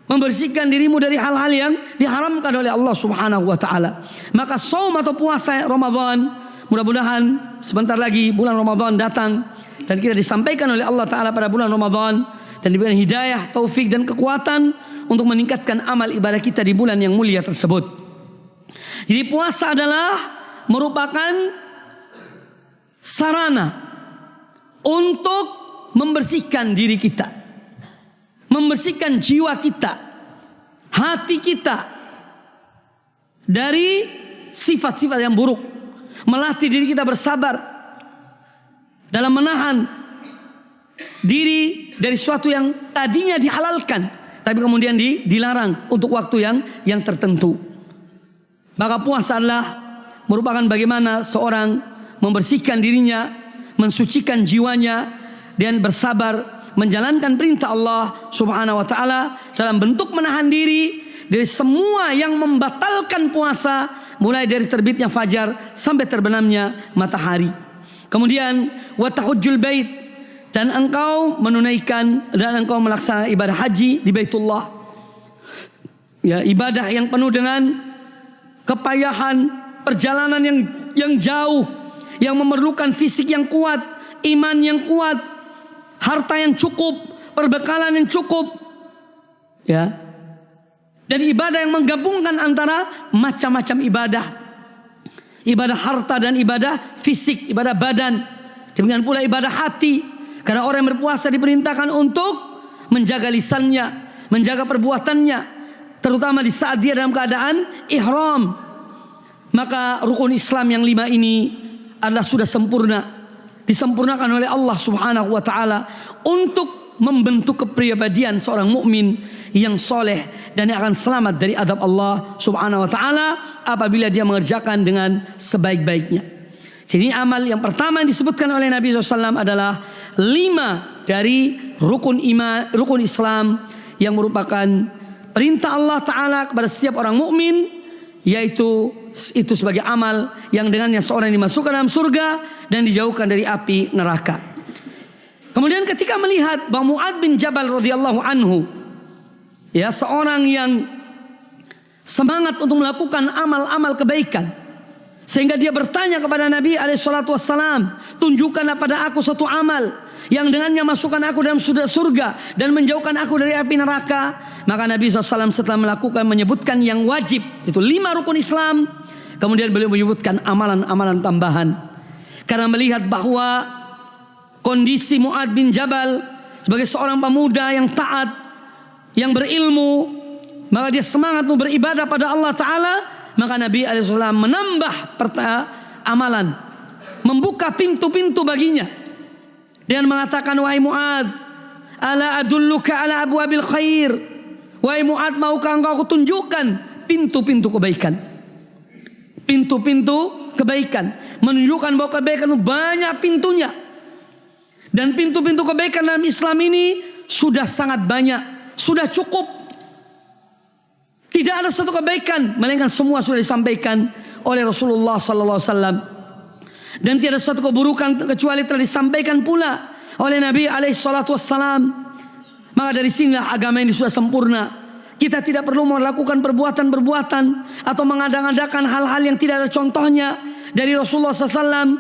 membersihkan dirimu dari hal-hal yang diharamkan oleh Allah Subhanahu wa Ta'ala. Maka saum atau puasa Ramadan, mudah-mudahan sebentar lagi bulan Ramadan datang dan kita disampaikan oleh Allah Ta'ala pada bulan Ramadan dan diberikan hidayah, taufik dan kekuatan untuk meningkatkan amal ibadah kita di bulan yang mulia tersebut. Jadi puasa adalah merupakan sarana untuk membersihkan diri kita, membersihkan jiwa kita, hati kita dari sifat-sifat yang buruk, melatih diri kita bersabar dalam menahan diri dari sesuatu yang tadinya dihalalkan tapi kemudian dilarang untuk waktu yang tertentu. Maka puasa adalah merupakan bagaimana seorang membersihkan dirinya, mensucikan jiwanya dan bersabar menjalankan perintah Allah Subhanahu wa Ta'ala dalam bentuk menahan diri dari semua yang membatalkan puasa, mulai dari terbitnya fajar sampai terbenamnya matahari. Kemudian wa tahujjul bait, dan engkau menunaikan dan engkau melaksanakan ibadah haji di Baitullah. Ya, ibadah yang penuh dengan kepayahan, perjalanan yang jauh, yang memerlukan fisik yang kuat, iman yang kuat, harta yang cukup, perbekalan yang cukup, ya. Dan ibadah yang menggabungkan antara macam-macam ibadah. Ibadah harta dan ibadah fisik, ibadah badan. Demikian pula ibadah hati. Karena orang yang berpuasa diperintahkan untuk menjaga lisannya, menjaga perbuatannya, terutama di saat dia dalam keadaan ihram. Maka rukun Islam yang 5 ini adalah sudah sempurna, disempurnakan oleh Allah Subhanahu wa Ta'ala untuk membentuk kepribadian seorang mukmin yang soleh dan yang akan selamat dari adab Allah Subhanahu wa Ta'ala apabila dia mengerjakan dengan sebaik-baiknya. Jadi amal yang pertama yang disebutkan oleh Nabi SAW adalah 5 dari rukun iman, rukun Islam yang merupakan perintah Allah Ta'ala kepada setiap orang mukmin, yaitu itu sebagai amal yang dengannya seorang dimasukkan dalam surga dan dijauhkan dari api neraka. Kemudian ketika melihat bahwa Mu'adz bin Jabal radhiyallahu anhu, ya, seorang yang semangat untuk melakukan amal-amal kebaikan, sehingga dia bertanya kepada Nabi SAW, tunjukkanlah pada aku satu amal yang dengannya masukkan aku dalam surga dan menjauhkan aku dari api neraka. Maka Nabi SAW setelah menyebutkan yang wajib, itu 5 rukun Islam, kemudian beliau menyebutkan amalan-amalan tambahan. Karena melihat bahwa kondisi Mu'adz bin Jabal sebagai seorang pemuda yang taat, yang berilmu, maka dia semangat untuk beribadah pada Allah Ta'ala. Maka Nabi SAW menambah amalan, membuka pintu-pintu baginya dan mengatakan, wahai Mu'adz, ala adulluka ala abwabil khair. Wahai Mu'adz, maukah engkau aku tunjukkan pintu-pintu kebaikan? Pintu-pintu kebaikan, menunjukkan bahwa kebaikan itu banyak pintunya. Dan pintu-pintu kebaikan dalam Islam ini sudah sangat banyak, sudah cukup. Tidak ada satu kebaikan melainkan semua sudah disampaikan oleh Rasulullah SAW. Dan tidak ada satu keburukan kecuali telah disampaikan pula oleh Nabi SAW. Maka dari sinilah agama ini sudah sempurna. Kita tidak perlu melakukan perbuatan-perbuatan atau mengadakan hal-hal yang tidak ada contohnya dari Rasulullah SAW,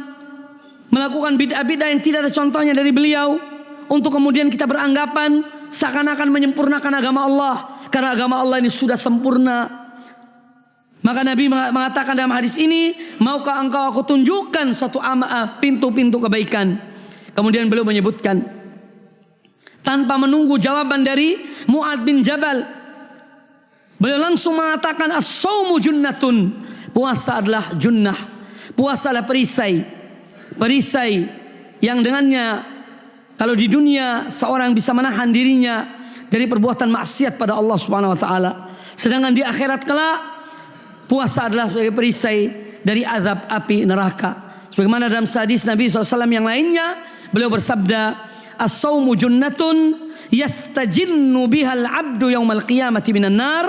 melakukan bid'ah-bid'ah yang tidak ada contohnya dari beliau, untuk kemudian kita beranggapan seakan-akan menyempurnakan agama Allah. Karena agama Allah ini sudah sempurna. Maka Nabi mengatakan dalam hadis ini, maukah engkau aku tunjukkan satu pintu-pintu kebaikan? Kemudian beliau menyebutkan, tanpa menunggu jawaban dari Mu'adz bin Jabal, beliau langsung mengatakan, as-shaumu junnatun. Puasa adalah junnah. Puasa adalah perisai. Perisai yang dengannya kalau di dunia seorang bisa menahan dirinya dari perbuatan maksiat pada Allah Subhanahu wa taala, sedangkan di akhirat kelak puasa adalah sebagai perisai dari azab api neraka. Sebagaimana dalam hadis Nabi SAW yang lainnya, beliau bersabda, as-shaumu junnatun yastajinnu bihal abdu yaumal qiyamati minan nar.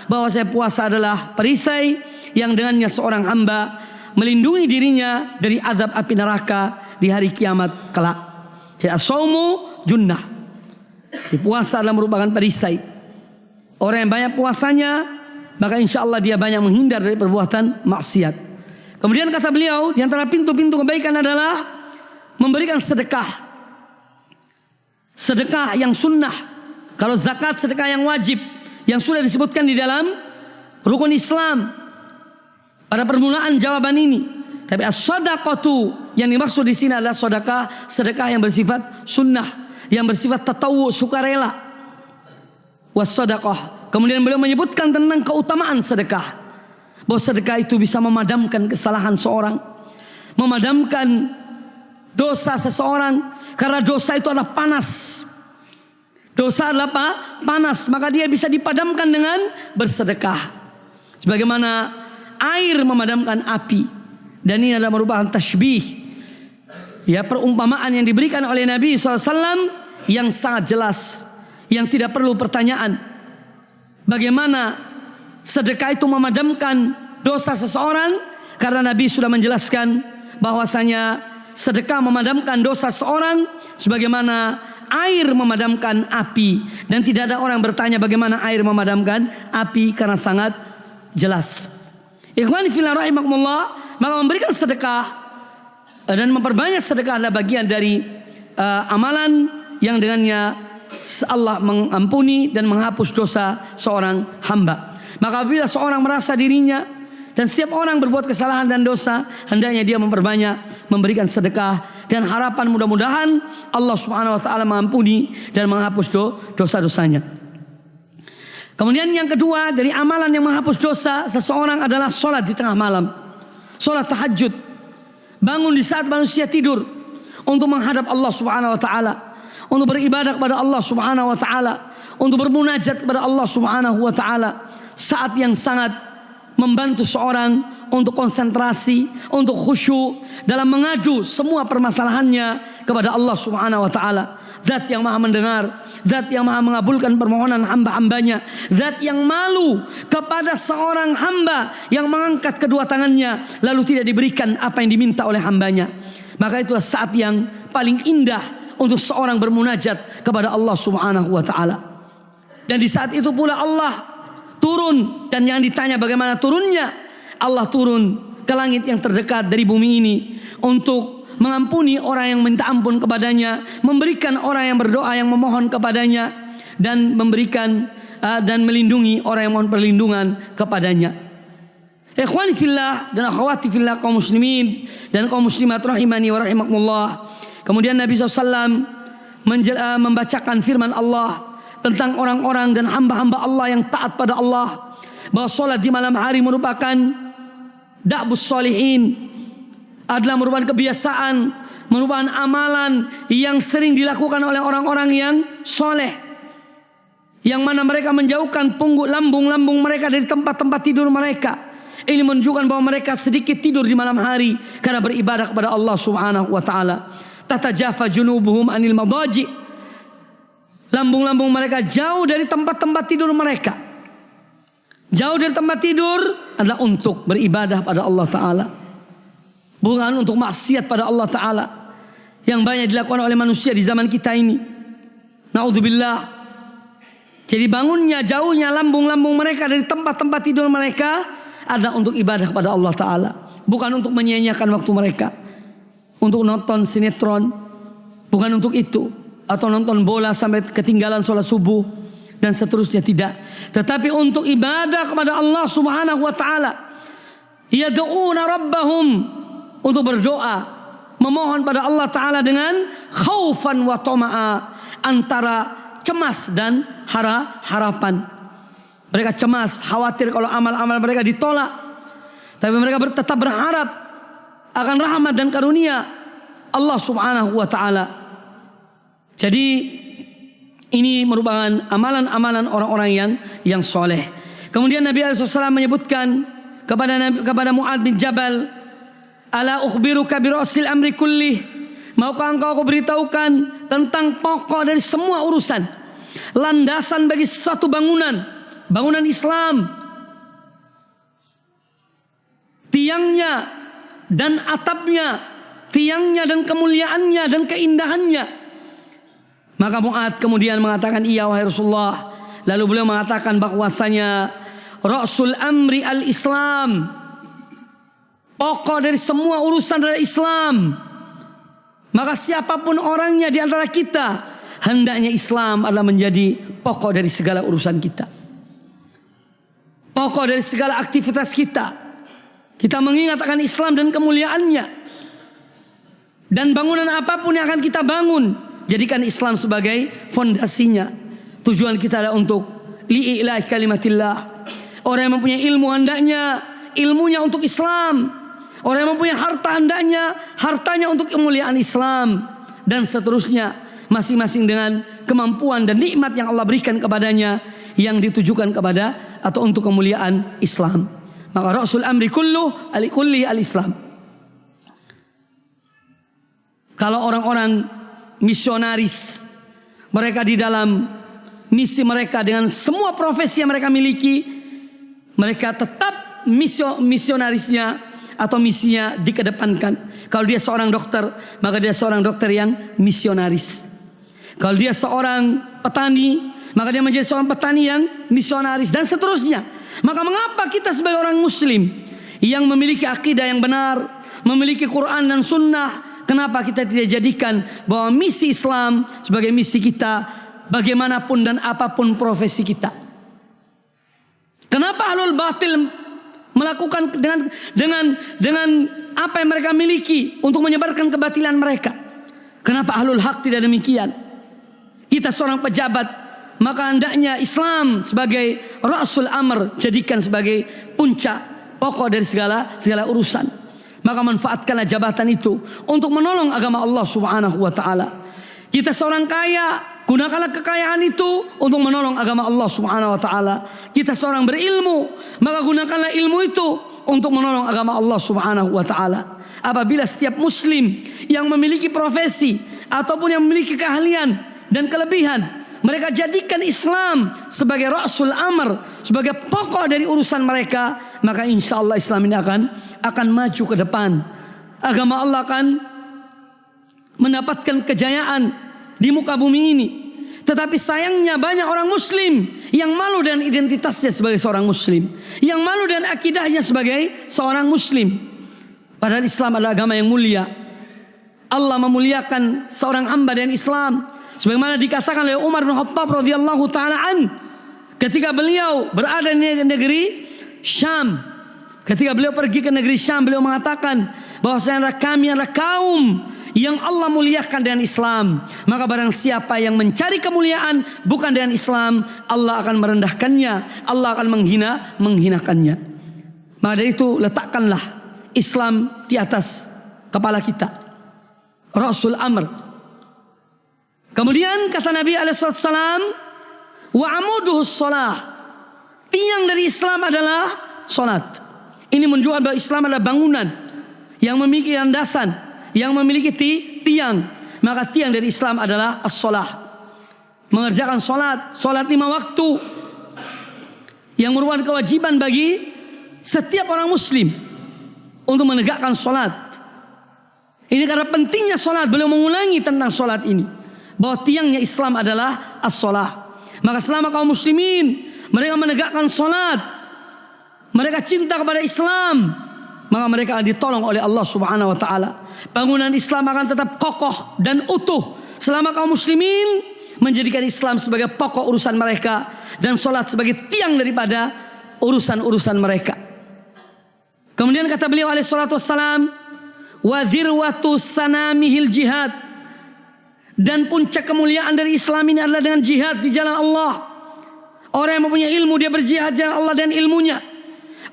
Bahwa saya puasa adalah perisai yang dengannya seorang hamba melindungi dirinya dari azab api neraka di hari kiamat kelak. Jadi as-shaumu junnah. Puasa adalah merupakan perisai. Orang yang banyak puasanya, maka insya Allah dia banyak menghindar dari perbuatan maksiat. Kemudian kata beliau, di antara pintu-pintu kebaikan adalah memberikan sedekah. Sedekah yang sunnah. Kalau zakat, sedekah yang wajib, yang sudah disebutkan di dalam rukun Islam pada permulaan jawaban ini. Tapi as-shadaqatu yang dimaksud di sini adalah sedekah yang bersifat sunnah, yang bersifat tatawu, sukarela. Was-shadaqah. Kemudian beliau menyebutkan tentang keutamaan sedekah, bahwa sedekah itu bisa memadamkan kesalahan seorang, memadamkan dosa seseorang. Karena dosa itu adalah panas. Dosa adalah apa? Panas. Maka dia bisa dipadamkan dengan bersedekah. Sebagaimana air memadamkan api. Dan ini adalah merupakan tashbih, ya, perumpamaan yang diberikan oleh Nabi SAW yang sangat jelas, yang tidak perlu pertanyaan. Bagaimana sedekah itu memadamkan dosa seseorang? Karena Nabi sudah menjelaskan bahwasanya sedekah memadamkan dosa seseorang sebagaimana air memadamkan api. Dan tidak ada orang bertanya bagaimana air memadamkan api, karena sangat jelas. Ikhwani fillah rahimakumullah, maka memberikan sedekah dan memperbanyak sedekah adalah bagian dari amalan yang dengannya Allah mengampuni dan menghapus dosa seorang hamba. Maka apabila seorang merasa dirinya, dan setiap orang berbuat kesalahan dan dosa, hendaknya dia memperbanyak memberikan sedekah, dan harapan mudah-mudahan Allah Subhanahu wa taala mengampuni dan menghapus dosa-dosanya. Kemudian yang kedua dari amalan yang menghapus dosa seseorang adalah sholat di tengah malam. Sholat tahajud. Bangun di saat manusia tidur untuk menghadap Allah Subhanahu wa taala, untuk beribadah kepada Allah Subhanahu wa taala, untuk bermunajat kepada Allah Subhanahu wa taala. Saat yang sangat membantu seorang untuk konsentrasi, untuk khusyuk dalam mengadu semua permasalahannya kepada Allah Subhanahu wa taala. Zat yang maha mendengar, zat yang maha mengabulkan permohonan hamba-hambanya, zat yang malu kepada seorang hamba yang mengangkat kedua tangannya lalu tidak diberikan apa yang diminta oleh hambanya. Maka itulah saat yang paling indah untuk seorang bermunajat kepada Allah Subhanahu wa ta'ala. Dan di saat itu pula Allah turun, dan yang ditanya bagaimana turunnya, Allah turun ke langit yang terdekat dari bumi ini untuk mengampuni orang yang minta ampun kepadanya, memberikan orang yang berdoa yang memohon kepadanya, dan memberikan dan melindungi orang yang mohon perlindungan kepadanya. Ikhwani fillah dan akhwati fillah, kaum muslimin dan kaum muslimat rahimani wa rahimakumullah. Kemudian Nabi SAW membacakan firman Allah tentang orang-orang dan hamba-hamba Allah yang taat pada Allah, bahwa sholat di malam hari merupakan da'bus sholihin, adalah merupakan kebiasaan, merupakan amalan yang sering dilakukan oleh orang-orang yang soleh, yang mana mereka menjauhkan pungguk lambung mereka dari tempat-tempat tidur mereka. Ini menunjukkan bahwa mereka sedikit tidur di malam hari karena beribadah kepada Allah Subhanahu wa ta'ala. Tatajafa junubuhum anil madaji, lambung-lambung mereka jauh dari tempat-tempat tidur mereka. Jauh dari tempat tidur adalah untuk beribadah pada Allah Ta'ala, bukan untuk maksiat pada Allah Ta'ala, yang banyak dilakukan oleh manusia di zaman kita ini. Na'udzubillah. Jadi bangunnya, jauhnya lambung-lambung mereka dari tempat-tempat tidur mereka adalah untuk ibadah kepada Allah Ta'ala, bukan untuk menyia-nyiakan waktu mereka untuk nonton sinetron, bukan untuk itu, atau nonton bola sampai ketinggalan sholat subuh dan seterusnya, tidak. Tetapi untuk ibadah kepada Allah Subhanahu wa ta'ala. Yad'una rabbahum, untuk berdoa, memohon pada Allah Ta'ala dengan khaufan wa tama'a, antara cemas dan harapan. Mereka cemas, khawatir kalau amal-amal mereka ditolak, tapi mereka tetap berharap akan rahmat dan karunia Allah Subhanahu wa ta'ala. Jadi ini merupakan amalan-amalan orang-orang yang soleh. Kemudian Nabi SAW menyebutkan kepada Mu'adz bin Jabal, ala ukhbiruka bi ra'sil amri kullih, maukah engkau aku beritahukan tentang pokok dari semua urusan, landasan bagi satu bangunan Islam, tiangnya dan atapnya, tiangnya dan kemuliaannya dan keindahannya. Maka Mu'adz kemudian mengatakan, iya wahai Rasulullah. Lalu beliau mengatakan bahwasanya ra'sul amri al-Islam, pokok dari semua urusan adalah Islam. Maka siapapun orangnya di antara kita, hendaknya Islam adalah menjadi pokok dari segala urusan kita, pokok dari segala aktivitas kita. Kita mengingat akan Islam dan kemuliaannya, dan bangunan apapun yang akan kita bangun, jadikan Islam sebagai fondasinya. Tujuan kita adalah untuk li'ilahi kalimatillah. Orang yang mempunyai ilmu hendaknya ilmunya untuk Islam. Orang yang mempunyai harta hendaknya hartanya untuk kemuliaan Islam, dan seterusnya, masing-masing dengan kemampuan dan nikmat yang Allah berikan kepadanya yang ditujukan kepada atau untuk kemuliaan Islam. Maka ra'sul amri kulli al-Islam. Kalau orang-orang misionaris, mereka di dalam misi mereka dengan semua profesi yang mereka miliki, mereka tetap misionarisnya atau misinya dikedepankan. Kalau dia seorang dokter, maka dia seorang dokter yang misionaris. Kalau dia seorang petani, maka dia menjadi seorang petani yang misionaris, dan seterusnya. Maka mengapa kita sebagai orang muslim yang memiliki akidah yang benar, memiliki Quran dan sunnah, kenapa kita tidak jadikan bahwa misi Islam sebagai misi kita bagaimanapun dan apapun profesi kita? Kenapa ahlul batil melakukan dengan apa yang mereka miliki untuk menyebarkan kebatilan mereka? Kenapa ahlul haq tidak demikian? Kita seorang pejabat, maka hendaknya Islam sebagai ra'sul amr, jadikan sebagai puncak pokok dari segala urusan. Maka manfaatkanlah jabatan itu untuk menolong agama Allah Subhanahu wa ta'ala. Kita seorang kaya, gunakanlah kekayaan itu untuk menolong agama Allah Subhanahu wa ta'ala. Kita seorang berilmu, maka gunakanlah ilmu itu untuk menolong agama Allah Subhanahu wa ta'ala. Apabila setiap muslim yang memiliki profesi ataupun yang memiliki keahlian dan kelebihan. Mereka jadikan Islam sebagai Rasul Amr, sebagai pokok dari urusan mereka. Maka insya Allah Islam ini akan maju ke depan. Agama Allah akan mendapatkan kejayaan di muka bumi ini. Tetapi sayangnya banyak orang muslim yang malu dengan identitasnya sebagai seorang muslim, yang malu dengan akidahnya sebagai seorang muslim. Padahal Islam adalah agama yang mulia. Allah memuliakan seorang hamba dengan Islam. Sebagaimana dikatakan oleh Umar bin Khattab radhiyallahu taala an, ketika beliau berada di negeri Syam, ketika beliau pergi ke negeri Syam, beliau mengatakan bahwasanya kami adalah kaum yang Allah muliakan dengan Islam. Maka barang siapa yang mencari kemuliaan bukan dengan Islam, Allah akan merendahkannya, Allah akan menghinakannya. Maka dari itu letakkanlah Islam di atas kepala kita. Rasul Amr. Kemudian kata Nabi alaihissalam, wa amuduhus shalah. Tiang dari Islam adalah salat. Ini menunjukkan bahwa Islam adalah bangunan yang memiliki landasan, yang memiliki tiang. Maka tiang dari Islam adalah as-shalah. Mengerjakan salat 5 waktu yang merupakan kewajiban bagi setiap orang muslim untuk menegakkan salat. Ini karena pentingnya salat, beliau mengulangi tentang salat ini, bahwa tiangnya Islam adalah as-shalah. Maka selama kaum muslimin mereka menegakkan salat, mereka cinta kepada Islam, maka mereka akan ditolong oleh Allah Subhanahu wa taala. Bangunan Islam akan tetap kokoh dan utuh selama kaum muslimin menjadikan Islam sebagai pokok urusan mereka dan salat sebagai tiang daripada urusan-urusan mereka. Kemudian kata beliau alaihi salatu wassalam, wa dzirwatu sanamihil jihad. Dan puncak kemuliaan dari Islam ini adalah dengan jihad di jalan Allah. Orang yang mempunyai ilmu dia berjihad di jalan Allah dan ilmunya.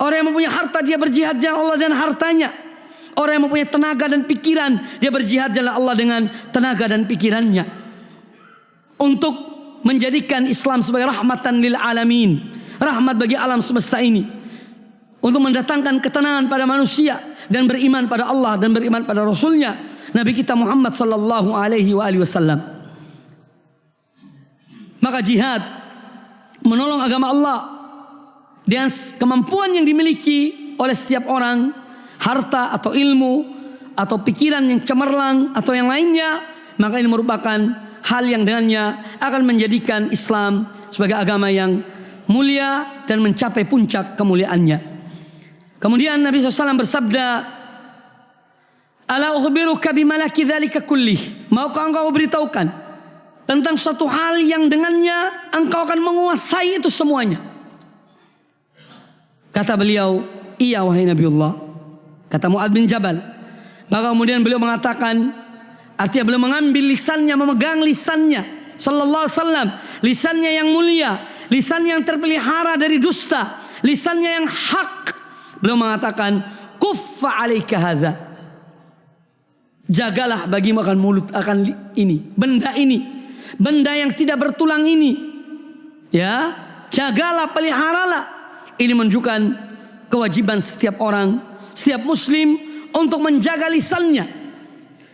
Orang yang mempunyai harta dia berjihad di jalan Allah dan hartanya. Orang yang mempunyai tenaga dan pikiran dia berjihad di jalan Allah dengan tenaga dan pikirannya. Untuk menjadikan Islam sebagai rahmatan lil alamin, rahmat bagi alam semesta ini. Untuk mendatangkan ketenangan pada manusia dan beriman pada Allah dan beriman pada Rasulnya Nabi kita Muhammad sallallahu alaihi wasallam. Maka jihad menolong agama Allah dengan kemampuan yang dimiliki oleh setiap orang, harta atau ilmu atau pikiran yang cemerlang atau yang lainnya, maka ini merupakan hal yang dengannya akan menjadikan Islam sebagai agama yang mulia dan mencapai puncak kemuliaannya. Kemudian Nabi SAW bersabda, ala ukhbiruka bimalaki dzalika kullih. Maukah engkau beritahukan tentang suatu hal yang dengannya engkau akan menguasai itu semuanya? Kata beliau, iya wahai Nabiullah. Kata Mu'adz bin Jabal. Maka kemudian beliau mengatakan, artinya beliau mengambil lisannya, memegang lisannya sallallahu alaihi wasallam, lisannya yang mulia, lisan yang terpelihara dari dusta, lisannya yang hak. Beliau mengatakan, kuffa alaika hadza. Jagalah bagimu akan mulut akan ini, benda yang tidak bertulang ini. Ya, jagalah, peliharalah. Ini menunjukkan kewajiban setiap orang, setiap muslim untuk menjaga lisannya.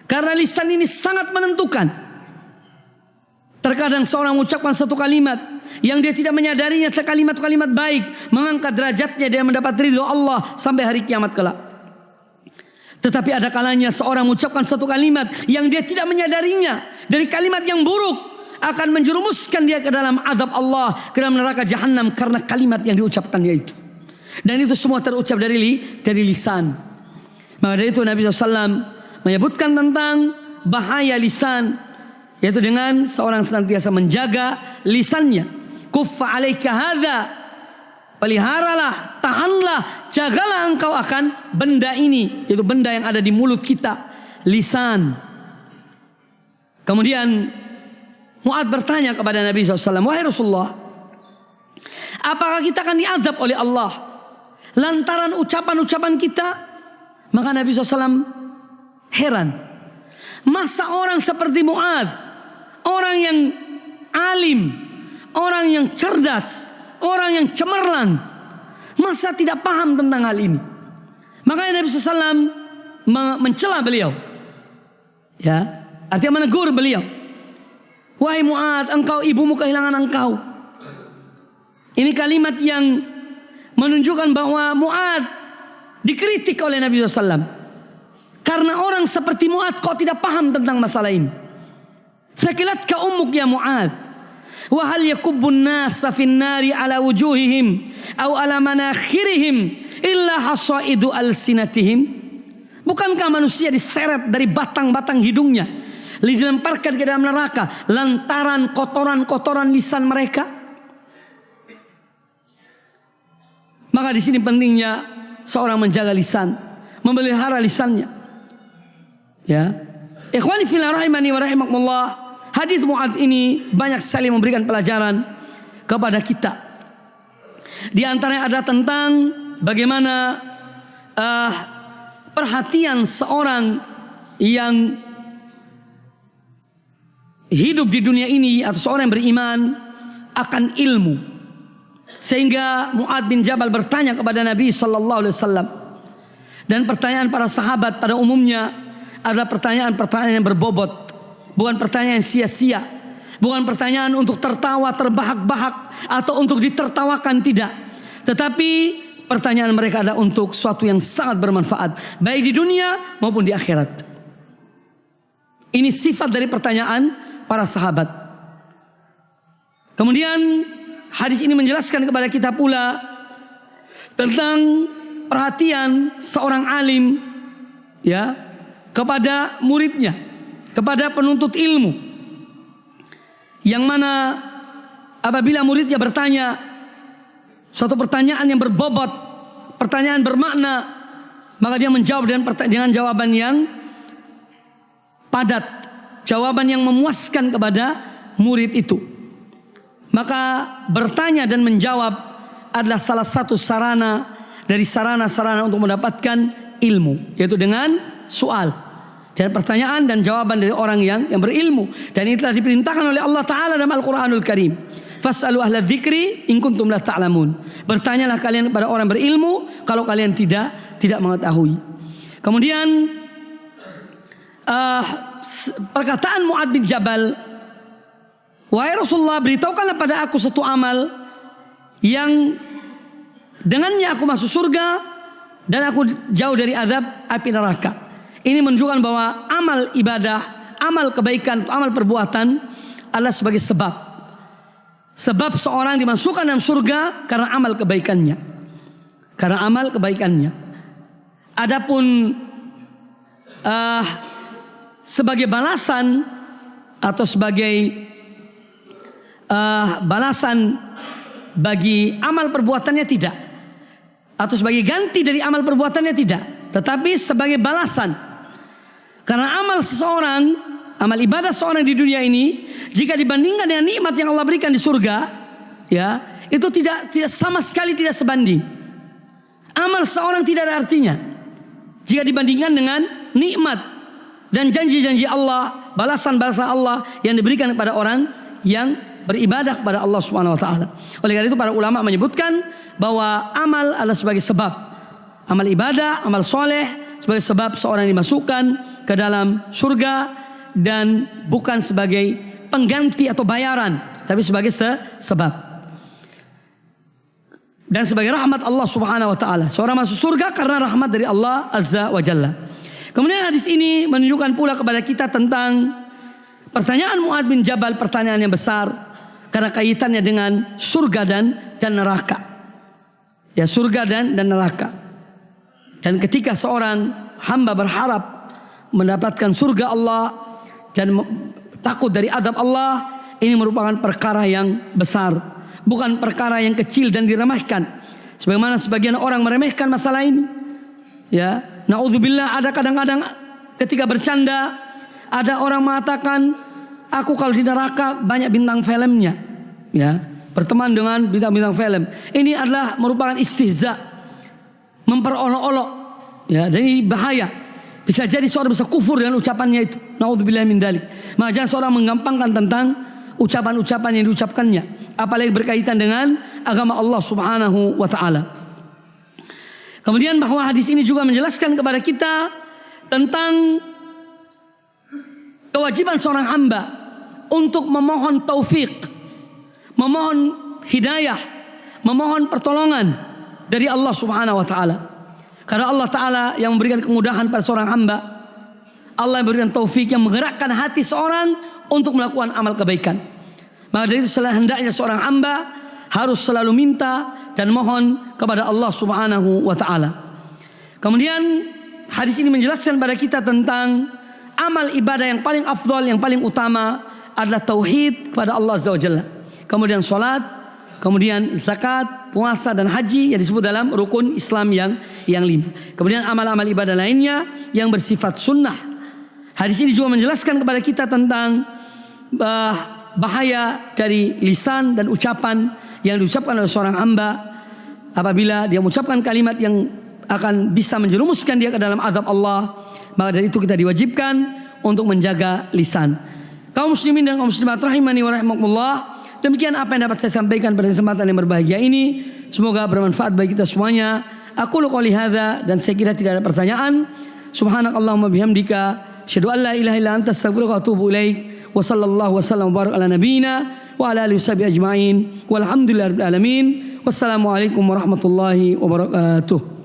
Karena lisan ini sangat menentukan. Terkadang seorang mengucapkan satu kalimat yang dia tidak menyadarinya kalimat-kalimat baik, mengangkat derajatnya dia mendapat ridho Allah sampai hari kiamat kelak. Tetapi ada kalanya seorang mengucapkan satu kalimat yang dia tidak menyadarinya dari kalimat yang buruk, akan menjerumuskan dia ke dalam azab Allah, ke dalam neraka jahanam karena kalimat yang diucapkannya itu. Dan itu semua terucap dari lisan. Maka dari itu Nabi SAW menyebutkan tentang bahaya lisan, yaitu dengan seorang senantiasa menjaga lisannya. Kuffa alaika hadza, peliharalah, tahanlah, jagalah engkau akan benda ini, yaitu benda yang ada di mulut kita, lisan. Kemudian Mu'adz bertanya kepada Nabi SAW, wahai Rasulullah, apakah kita akan diazab oleh Allah lantaran ucapan-ucapan kita? Maka Nabi SAW heran, masa orang seperti Mu'adz, orang yang alim, orang yang cerdas, orang yang cemerlang, masa tidak paham tentang hal ini? Makanya Nabi SAW mencela beliau, ya, artinya menegur beliau. Wahai Mu'adz, engkau ibumu kehilangan engkau. Ini kalimat yang menunjukkan bahwa Mu'adz dikritik oleh Nabi SAW. Karena orang seperti Mu'adz kok tidak paham tentang masalah ini. Thaqilatka ummuk ya Mu'adz. Wa hal yakubbun nasa fin nari ala wujuhihim aw ala manakhirihim illa hasaidu alsinatihim. Bukankah manusia diseret dari batang-batang hidungnya, dilemparkan ke dalam neraka lantaran kotoran-kotoran lisan mereka? Maka di sini pentingnya seorang menjaga lisan, memelihara lisannya. Ya, ikhwani fillah rahimani wa rahimakumullah. Hadis Mu'adz ini banyak sekali memberikan pelajaran kepada kita. Di antaranya ada tentang bagaimana perhatian seorang yang hidup di dunia ini atau seorang yang beriman akan ilmu. Sehingga Mu'adz bin Jabal bertanya kepada Nabi sallallahu alaihi wasallam. Dan pertanyaan para sahabat pada umumnya adalah pertanyaan-pertanyaan yang berbobot. Bukan pertanyaan sia-sia, bukan pertanyaan untuk tertawa terbahak-bahak atau untuk ditertawakan, tidak. Tetapi pertanyaan mereka adalah untuk sesuatu yang sangat bermanfaat, baik di dunia maupun di akhirat. Ini sifat dari pertanyaan para sahabat. Kemudian hadis ini menjelaskan kepada kita pula tentang perhatian seorang alim, ya, kepada muridnya, kepada penuntut ilmu, yang mana apabila muridnya bertanya suatu pertanyaan yang berbobot, pertanyaan bermakna, maka dia menjawab dengan jawaban yang padat, jawaban yang memuaskan kepada murid itu. Maka bertanya dan menjawab adalah salah satu sarana dari sarana-sarana untuk mendapatkan ilmu, yaitu dengan soal dan pertanyaan dan jawaban dari orang yang berilmu. Dan ini telah diperintahkan oleh Allah Ta'ala dalam Al-Quranul Karim. Fas'alu ahla dzikri in kuntum la ta'lamun. Bertanyalah kalian kepada orang berilmu kalau kalian tidak mengetahui. Kemudian perkataan Mu'adz bin Jabal, wahai Rasulullah, beritahukanlah pada aku satu amal yang dengannya aku masuk surga dan aku jauh dari azab api neraka. Ini menunjukkan bahwa amal ibadah, amal kebaikan, amal perbuatan adalah sebagai sebab. Sebab seorang dimasukkan dalam surga karena amal kebaikannya. Karena amal kebaikannya. Adapun sebagai balasan atau sebagai balasan bagi amal perbuatannya tidak. Atau sebagai ganti dari amal perbuatannya tidak. Tetapi sebagai balasan. Karena amal seseorang, amal ibadah seorang di dunia ini, jika dibandingkan dengan nikmat yang Allah berikan di surga, ya, itu tidak sama sekali tidak sebanding. Amal seorang tidak ada artinya jika dibandingkan dengan nikmat dan janji-janji Allah, balasan-balasan Allah yang diberikan kepada orang yang beribadah kepada Allah Subhanahu wa taala. Oleh karena itu para ulama menyebutkan bahwa amal adalah sebagai sebab. Amal ibadah, amal soleh sebagai sebab seorang dimasukkan ke dalam surga dan bukan sebagai pengganti atau bayaran, tapi sebagai sebab. Dan sebagai rahmat Allah Subhanahu wa taala. Seorang masuk surga karena rahmat dari Allah Azza wa Jalla. Kemudian hadis ini menunjukkan pula kepada kita tentang pertanyaan Mu'adz bin Jabal, pertanyaan yang besar karena kaitannya dengan surga dan neraka. Ya, surga dan neraka. Dan ketika seorang hamba berharap mendapatkan surga Allah dan takut dari adab Allah, ini merupakan perkara yang besar, bukan perkara yang kecil dan diremehkan sebagaimana sebagian orang meremehkan masalah ini. Ya, naudzubillah, ada kadang-kadang ketika bercanda ada orang mengatakan, aku kalau di neraka banyak bintang filmnya, ya, berteman dengan bintang-bintang film. Ini adalah merupakan istihza, memperolok-olok, ya, dan ini bahaya. Bisa jadi seorang bisa kufur dengan ucapannya itu. Naudzubillah min dzalik. Maka jangan seorang menggampangkan tentang ucapan-ucapan yang diucapkannya, apalagi berkaitan dengan agama Allah Subhanahu wa taala. Kemudian bahwa hadis ini juga menjelaskan kepada kita tentang kewajiban seorang hamba untuk memohon taufik, memohon hidayah, memohon pertolongan dari Allah Subhanahu wa taala. Karena Allah taala yang memberikan kemudahan pada seorang hamba. Allah yang memberikan taufik, yang menggerakkan hati seorang untuk melakukan amal kebaikan. Maka dari itu hendaknya seorang hamba harus selalu minta dan mohon kepada Allah Subhanahu wa taala. Kemudian hadis ini menjelaskan pada kita tentang amal ibadah yang paling afdal, yang paling utama adalah tauhid kepada Allah Azza wa Jalla. Kemudian salat, kemudian zakat, puasa dan haji yang disebut dalam rukun Islam yang 5. Kemudian amal-amal ibadah lainnya yang bersifat sunnah. Hadis ini juga menjelaskan kepada kita tentang bahaya dari lisan dan ucapan yang diucapkan oleh seorang hamba apabila dia mengucapkan kalimat yang akan bisa menjerumuskan dia ke dalam azab Allah. Maka dari itu kita diwajibkan untuk menjaga lisan. Kaum muslimin dan kaum muslimat rahimani wa rahimakumullah, demikian apa yang dapat saya sampaikan pada kesempatan yang berbahagia ini. Semoga bermanfaat bagi kita semuanya. Aku qouli hadza, dan saya kira tidak ada pertanyaan. Subhanakallahumma bihamdika, asyhadu an la ilaha illa anta, astaghfiruka wa atubu ilaik. Wa sallallahu wasallam wa baraka ala nabiyyina wa ala alihi washabihi ajmain. Walhamdulillahirabbil alamin. Wassalamualaikum warahmatullahi wabarakatuh.